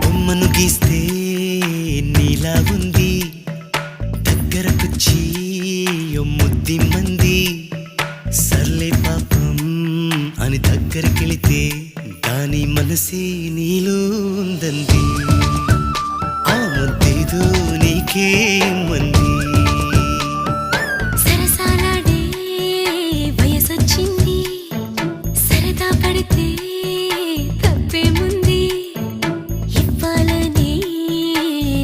బొమ్మను గీస్తే నీలా ఉంది, దగ్గరకొచ్చి ముద్ది మంది, సర్లే పాపం అని దగ్గరికెళితే దాని మనసే నీలో ఉందంది. ఆ ముద్దేదో నీకే మంది. సరసాలాడే వయసొచ్చింది, సరదా పడితే తప్పేముంది, ఇవ్వాలని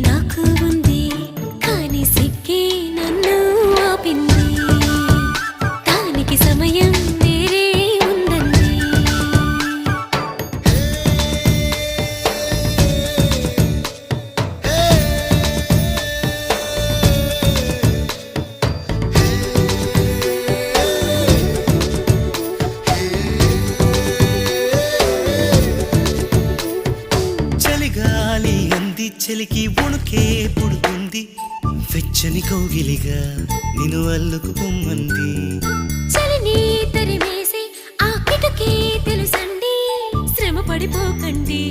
నాకు ఉంది, కానీ సిగ్గే నన్ను ఆపింది, దానికి సమయం వేరే ఉందండి. చలిగాలి అంది, చలికి వణుకే పుడుతుంది, వెచ్చని కౌగిలిగా నిన్ను అల్లుకుపోమంది. చలిని తరిమేసి ఆ కిటకే తెలుసండి, శ్రమ పడిపోకండి.